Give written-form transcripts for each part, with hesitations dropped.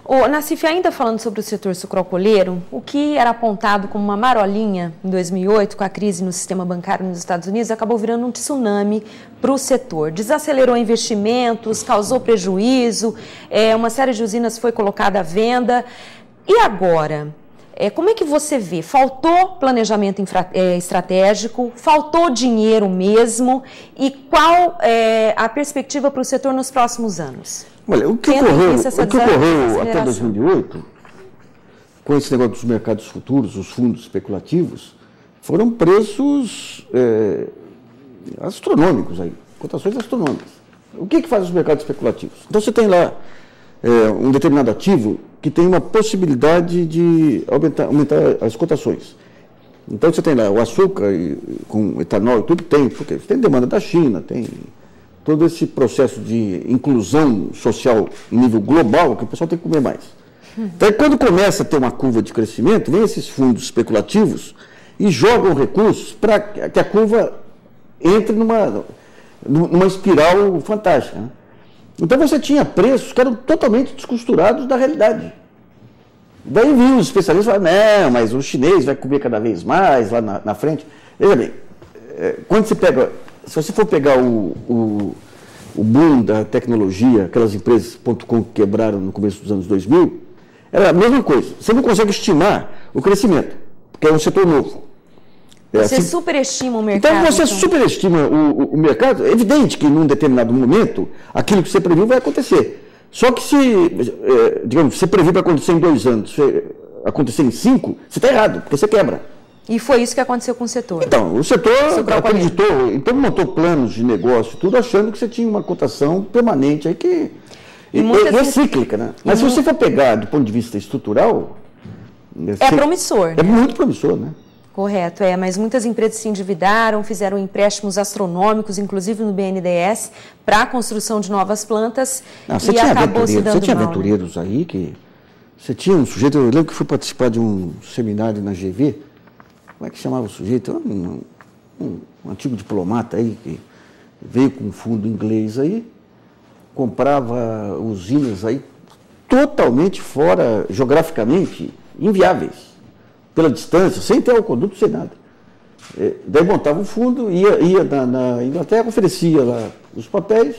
Ô, Nassif, ainda falando sobre o setor sucroalcooleiro, o que era apontado como uma marolinha em 2008, com a crise no sistema bancário nos Estados Unidos, acabou virando um tsunami para o setor. Desacelerou investimentos, causou prejuízo, uma série de usinas foi colocada à venda. E agora? Como é que você vê? Faltou planejamento estratégico, faltou dinheiro mesmo, e qual é a perspectiva para o setor nos próximos anos? Olha, o que ocorreu até 2008, com esse negócio dos mercados futuros, os fundos especulativos, foram preços astronômicos aí, cotações astronômicas. O que faz os mercados especulativos? Então você tem lá um determinado ativo que tem uma possibilidade de aumentar as cotações. Então você tem lá o açúcar com etanol e tudo tem, porque você tem demanda da China, tem todo esse processo de inclusão social em nível global, que o pessoal tem que comer mais. Então, quando começa a ter uma curva de crescimento, vem esses fundos especulativos e jogam recursos para que a curva entre numa espiral fantástica, né? Então, você tinha preços que eram totalmente descosturados da realidade. Daí vinham os especialistas e falavam, não, mas o chinês vai comer cada vez mais lá na frente. Veja bem, quando você pega... Se você for pegar o boom da tecnologia, aquelas empresas .com que quebraram no começo dos anos 2000, era a mesma coisa. Você não consegue estimar o crescimento, porque é um setor novo. Você superestima o mercado. Então você superestima o mercado. É evidente que num determinado momento, aquilo que você previu vai acontecer. Só que se, digamos, você previu para acontecer em 2 anos, acontecer em 5, você está errado, porque você quebra. E foi isso que aconteceu com o setor. Então, o setor acreditou, então montou planos de negócio, tudo achando que você tinha uma cotação permanente aí que é cíclica, né? Mas se você for pegar do ponto de vista estrutural... É promissor. É muito promissor, né? Correto, mas muitas empresas se endividaram, fizeram empréstimos astronômicos, inclusive no BNDES, para a construção de novas plantas. Você tinha aventureiros aí que... Você tinha um sujeito, eu lembro que fui participar de um seminário na GV. Como é que chamava o sujeito? Um antigo diplomata aí, que veio com um fundo inglês aí, comprava usinas aí totalmente fora, geograficamente, inviáveis, pela distância, sem ter alcoduto, sem nada. Daí montava um fundo, ia na Inglaterra, oferecia lá os papéis,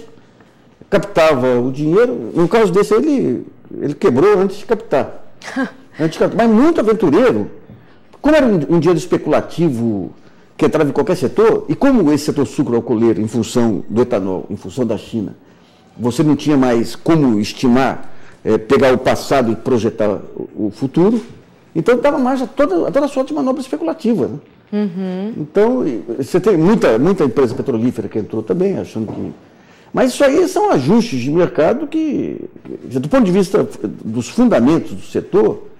captava o dinheiro. No caso desse, ele quebrou antes de captar. Mas muito aventureiro. Como era um dinheiro especulativo que entrava em qualquer setor, e como esse setor sucroalcooleiro, em função do etanol, em função da China, você não tinha mais como estimar, pegar o passado e projetar o futuro, então dava margem a toda sorte de manobra especulativa, né? Uhum. Então, você tem muita empresa petrolífera que entrou também, achando que... Mas isso aí são ajustes de mercado que, do ponto de vista dos fundamentos do setor,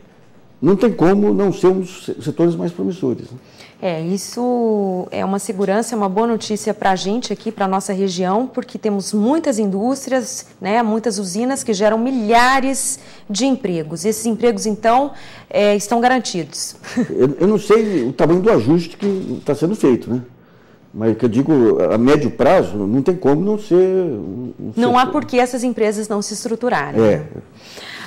não tem como não ser um dos setores mais promissores, né? Isso é uma segurança, é uma boa notícia para a gente aqui, para a nossa região, porque temos muitas indústrias, né, muitas usinas que geram milhares de empregos. Esses empregos, então, estão garantidos. Eu não sei o tamanho do ajuste que está sendo feito, né? Mas que eu digo, a médio prazo, não tem como não ser... Não há por que essas empresas não se estruturarem. Né?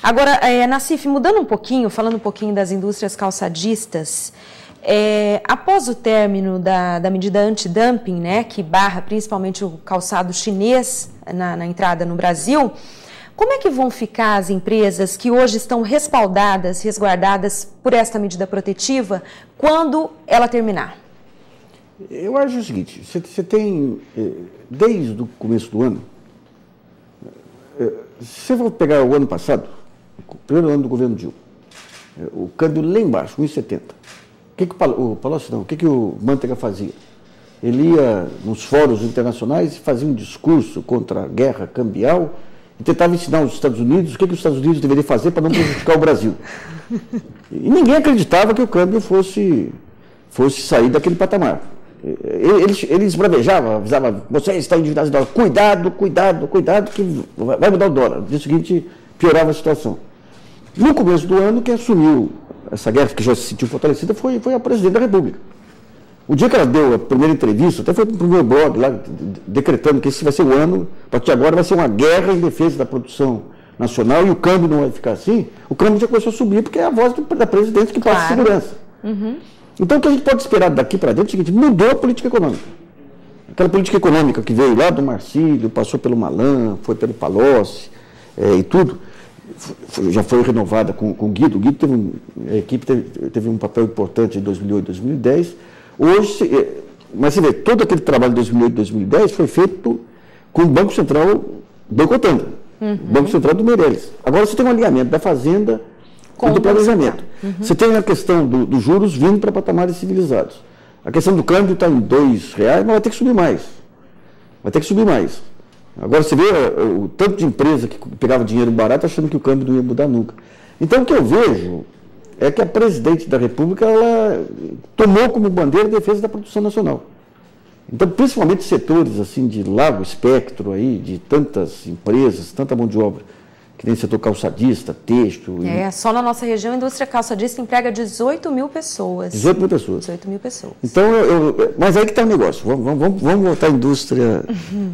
Agora, Nassif, mudando um pouquinho, falando um pouquinho das indústrias calçadistas, após o término da medida antidumping, né, que barra principalmente o calçado chinês na entrada no Brasil, como é que vão ficar as empresas que hoje estão respaldadas, resguardadas por esta medida protetiva, quando ela terminar? Eu acho o seguinte, você tem, desde o começo do ano, se você for pegar o ano passado, o primeiro ano do governo Dilma, o câmbio lá embaixo, 1,70. O que o Manteiga fazia? Ele ia nos fóruns internacionais e fazia um discurso contra a guerra cambial e tentava ensinar os Estados Unidos o que os Estados Unidos deveriam fazer para não prejudicar o Brasil. E ninguém acreditava que o câmbio fosse sair daquele patamar. Ele esbravejava, avisava, vocês estão endividados em dólar, cuidado, que vai mudar o dólar. No dia seguinte, piorava a situação. No começo do ano, quem assumiu essa guerra, que já se sentiu fortalecida, foi a presidente da República. O dia que ela deu a primeira entrevista, até foi para o meu blog lá, decretando que esse vai ser o ano, a partir de agora vai ser uma guerra em defesa da produção nacional e o câmbio não vai ficar assim, o câmbio já começou a subir, porque é a voz da presidente que passa segurança. Então, o que a gente pode esperar daqui para dentro é o seguinte: mudou a política econômica. Aquela política econômica que veio lá do Marcílio, passou pelo Malan, foi pelo Palocci e tudo, já foi renovada com o Guido. O Guido a equipe teve um papel importante em 2008, 2010. Hoje, mas você vê, todo aquele trabalho de 2008, 2010 foi feito com o Banco Central boicotando. Banco Central do Meirelles. Agora você tem um alinhamento da Fazenda com do planejamento. Você tem a questão dos juros vindo para patamares civilizados. A questão do câmbio está em R$2, mas vai ter que subir mais. Vai ter que subir mais. Agora você vê o tanto de empresa que pegava dinheiro barato achando que o câmbio não ia mudar nunca. Então o que eu vejo é que a presidente da República ela tomou como bandeira a defesa da produção nacional. Então, principalmente setores assim de largo espectro aí, de tantas empresas, tanta mão de obra, que nem setor calçadista, têxtil. Só na nossa região a indústria calçadista emprega 18 mil pessoas. 18 mil pessoas. 18 mil pessoas. Então, mas aí que está o negócio. Vamos voltar à indústria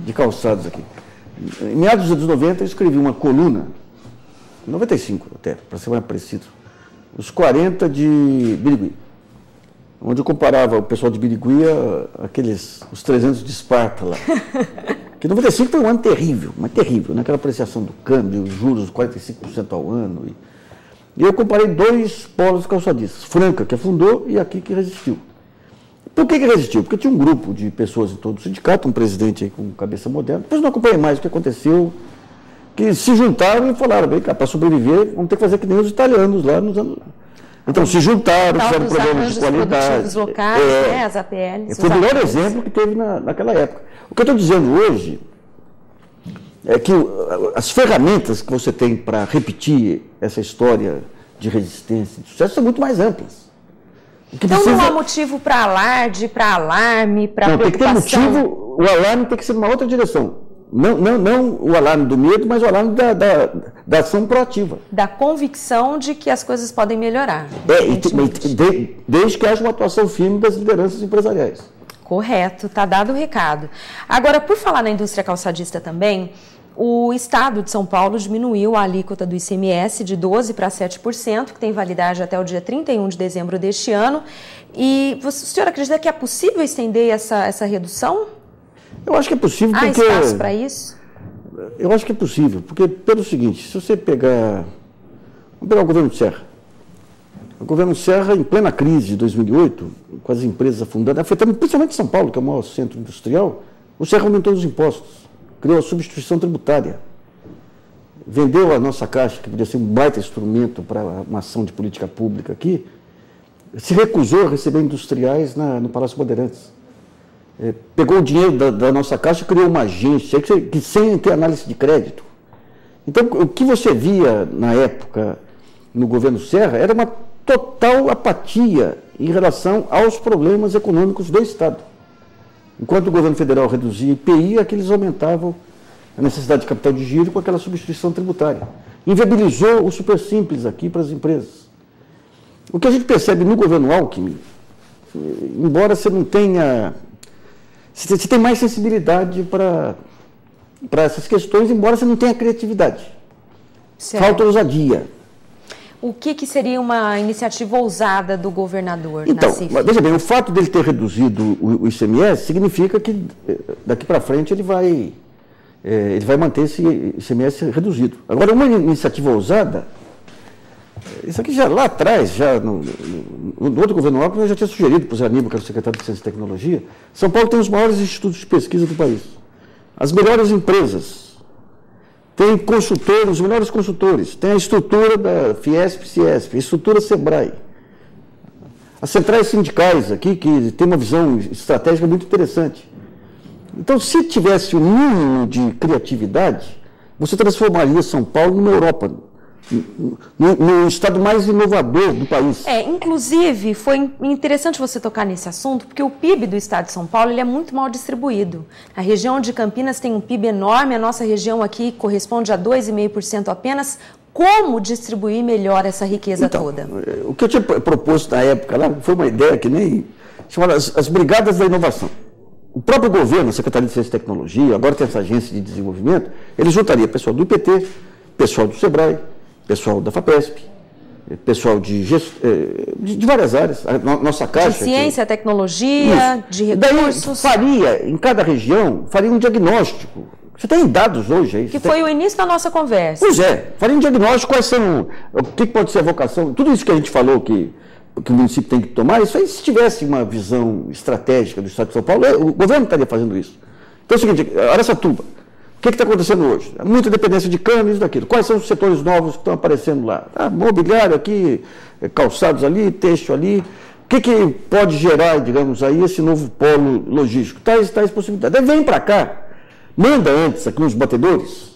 de calçados aqui. Em meados dos anos 90, eu escrevi uma coluna, 95 até, para ser mais preciso, os 40 de Birigui, onde eu comparava o pessoal de Birigui os 300 de Esparta lá. Que 95 foi um ano terrível, mas terrível, naquela apreciação do câmbio, os juros 45% ao ano. E eu comparei dois polos calçadistas, Franca, que afundou, e aqui que resistiu. Por que resistiu? Porque tinha um grupo de pessoas em todo o sindicato, um presidente aí com cabeça moderna, depois não acompanhei mais o que aconteceu, que se juntaram e falaram, bem cá, para sobreviver, vamos ter que fazer que nem os italianos lá nos anos... Então, se juntaram, fizeram programas de qualidade. Os locais, as APLs. Foi o melhor exemplo que teve naquela época. O que eu estou dizendo hoje é que as ferramentas que você tem para repetir essa história de resistência e de sucesso são muito mais amplas. Então não há motivo para alarde, para alarme, para preocupação? Tem que ter motivo, o alarme tem que ser numa outra direção. Não o alarme do medo, mas o alarme da ação proativa. Da convicção de que as coisas podem melhorar. Desde que haja uma atuação firme das lideranças empresariais. Correto, está dado o recado. Agora, por falar na indústria calçadista também, o Estado de São Paulo diminuiu a alíquota do ICMS de 12% para 7%, que tem validade até o dia 31 de dezembro deste ano. E o senhor acredita que é possível estender essa redução? Eu acho que é possível porque... Há espaço para isso? Eu acho que é possível, porque pelo seguinte, se você pegar... Vamos pegar o governo Serra. O governo Serra, em plena crise de 2008, com as empresas afundando, afetando principalmente São Paulo, que é o maior centro industrial, o Serra aumentou os impostos, criou a substituição tributária, vendeu a nossa Caixa, que podia ser um baita instrumento para uma ação de política pública aqui, se recusou a receber industriais no Palácio Bandeirantes. Pegou o dinheiro da nossa Caixa e criou uma agência que sem ter análise de crédito. Então, o que você via na época no governo Serra era uma total apatia em relação aos problemas econômicos do Estado. Enquanto o governo federal reduzia IPI, aqueles aumentavam a necessidade de capital de giro com aquela substituição tributária. Inviabilizou o super simples aqui para as empresas. O que a gente percebe no governo Alckmin, embora você não tenha... Você tem mais sensibilidade para essas questões, embora você não tenha criatividade. Certo. Falta ousadia. O que seria uma iniciativa ousada do governador? Então, veja bem, o fato dele ter reduzido o ICMS significa que daqui para frente ele vai manter esse ICMS reduzido. Agora, uma iniciativa ousada, isso aqui já lá atrás, já no outro governo Alckmin, eu já tinha sugerido para o Zé Aníbal, que era o secretário de Ciência e Tecnologia. São Paulo tem os maiores institutos de pesquisa do país, as melhores empresas, tem consultores, os melhores consultores, tem a estrutura da Fiesp, Ciesp, a estrutura Sebrae, as centrais sindicais aqui, que tem uma visão estratégica muito interessante. Então, se tivesse um mínimo de criatividade, você transformaria São Paulo numa Europa, no estado mais inovador do país. Inclusive, foi interessante você tocar nesse assunto, porque o PIB do estado de São Paulo ele é muito mal distribuído. A região de Campinas tem um PIB enorme, a nossa região aqui corresponde a 2,5% apenas. Como distribuir melhor essa riqueza toda? O que eu tinha proposto na época lá foi uma ideia que nem chamada as Brigadas da Inovação. O próprio governo, a Secretaria de Ciência e Tecnologia, agora tem essa agência de desenvolvimento, ele juntaria pessoal do IPT, pessoal do SEBRAE, pessoal da FAPESP, pessoal de várias áreas, a nossa caixa. De ciência, tecnologia, de recursos. Daí faria, em cada região, faria um diagnóstico. Você tem dados hoje aí. Que foi o início da nossa conversa. Pois é, faria um diagnóstico, quais são, o que pode ser a vocação, tudo isso que a gente falou que o município tem que tomar, isso aí, se tivesse uma visão estratégica do Estado de São Paulo, o governo estaria fazendo isso. Então é o seguinte, Araçatuba, o que está acontecendo hoje? Muita dependência de cana, isso daquilo. Quais são os setores novos que estão aparecendo lá? Mobiliário aqui, calçados ali, têxtil ali. O que pode gerar, digamos, aí esse novo polo logístico? Tais possibilidades. Aí vem para cá, manda antes aqui uns batedores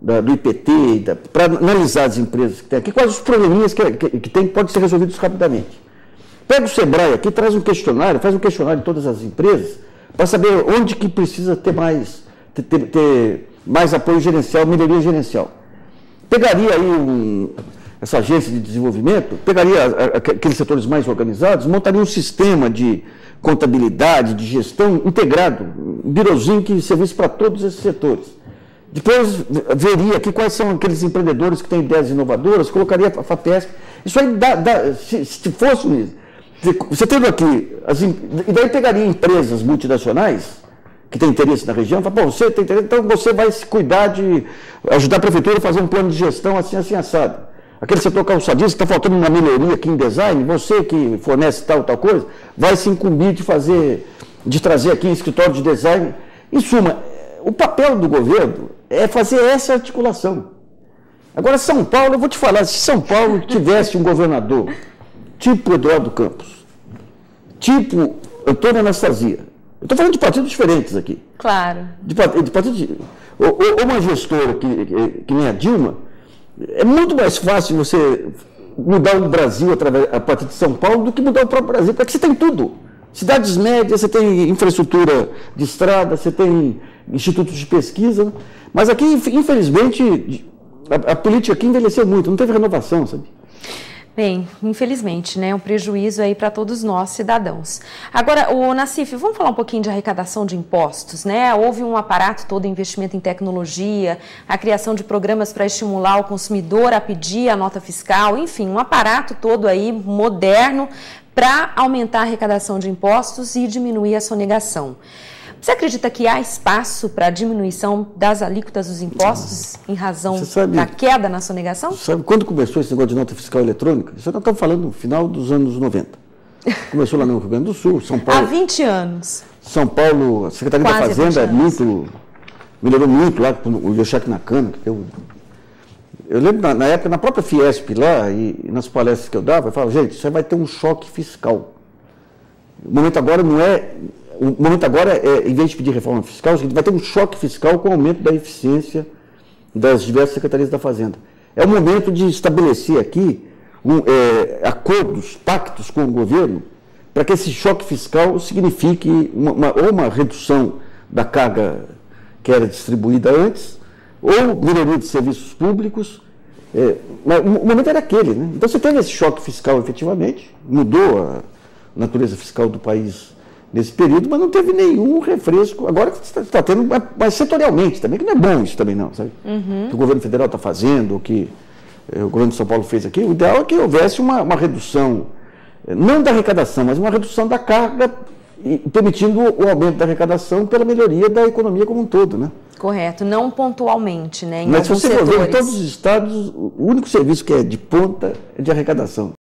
do IPT, para analisar as empresas que tem aqui, quais os probleminhas que tem que podem ser resolvidos rapidamente. Pega o SEBRAE aqui, traz um questionário, faz um questionário de todas as empresas, para saber onde que precisa ter mais apoio gerencial, melhoria gerencial. Pegaria aí essa agência de desenvolvimento, pegaria aqueles setores mais organizados, montaria um sistema de contabilidade, de gestão integrado, um birozinho que servisse para todos esses setores. Depois veria aqui quais são aqueles empreendedores que têm ideias inovadoras, colocaria a FAPESP. Isso aí se fosse... Você tendo aqui... E daí pegaria empresas multinacionais que têm interesse na região, fala, bom, você tem interesse, então você vai se cuidar de ajudar a prefeitura a fazer um plano de gestão assim assado. Aquele setor calçadista, está faltando uma melhoria aqui em design, você que fornece tal coisa, vai se incumbir de trazer aqui um escritório de design. Em suma, o papel do governo é fazer essa articulação. Agora, São Paulo, eu vou te falar, se São Paulo tivesse um governador tipo Eduardo Campos, tipo Antônio Anastasia, eu estou falando de partidos diferentes aqui. Claro. Ou uma gestora que nem a Dilma, é muito mais fácil você mudar o Brasil a partir de São Paulo do que mudar o próprio Brasil, porque você tem tudo. Cidades médias, você tem infraestrutura de estrada, você tem institutos de pesquisa, mas aqui, infelizmente, a política aqui envelheceu muito, não teve renovação, sabe? Bem, infelizmente, né? Um prejuízo aí para todos nós, cidadãos. Agora, o Nassif, vamos falar um pouquinho de arrecadação de impostos, né? Houve um aparato todo, investimento em tecnologia, a criação de programas para estimular o consumidor a pedir a nota fiscal, enfim, um aparato todo aí moderno para aumentar a arrecadação de impostos e diminuir a sonegação. Você acredita que há espaço para a diminuição das alíquotas dos impostos em razão da queda na sonegação? Sabe quando começou esse negócio de nota fiscal eletrônica? Isso nós estamos falando no final dos anos 90. Começou lá no Rio Grande do Sul, São Paulo. Há 20 anos. São Paulo, a Secretaria da Fazenda melhorou muito lá com o Yoshaki Nakano. Eu lembro, na época, na própria Fiesp lá, e nas palestras que eu dava, eu falava, gente, isso aí vai ter um choque fiscal. O momento agora não é... O momento agora é, em vez de pedir reforma fiscal, a gente vai ter um choque fiscal com o aumento da eficiência das diversas secretarias da Fazenda. É o momento de estabelecer aqui acordos, pactos com o governo, para que esse choque fiscal signifique uma redução da carga que era distribuída antes, ou melhoria de serviços públicos. Mas o momento era aquele, né? Então você teve esse choque fiscal efetivamente, mudou a natureza fiscal do país nesse período, mas não teve nenhum refresco. Agora está tendo, mas setorialmente também, que não é bom isso também não, sabe? Que o governo federal está fazendo, o que o governo de São Paulo fez aqui, o ideal é que houvesse uma redução, não da arrecadação, mas uma redução da carga, permitindo o aumento da arrecadação pela melhoria da economia como um todo, né? Correto, não pontualmente, né? Mas se você for ver, em todos os estados, o único serviço que é de ponta é de arrecadação.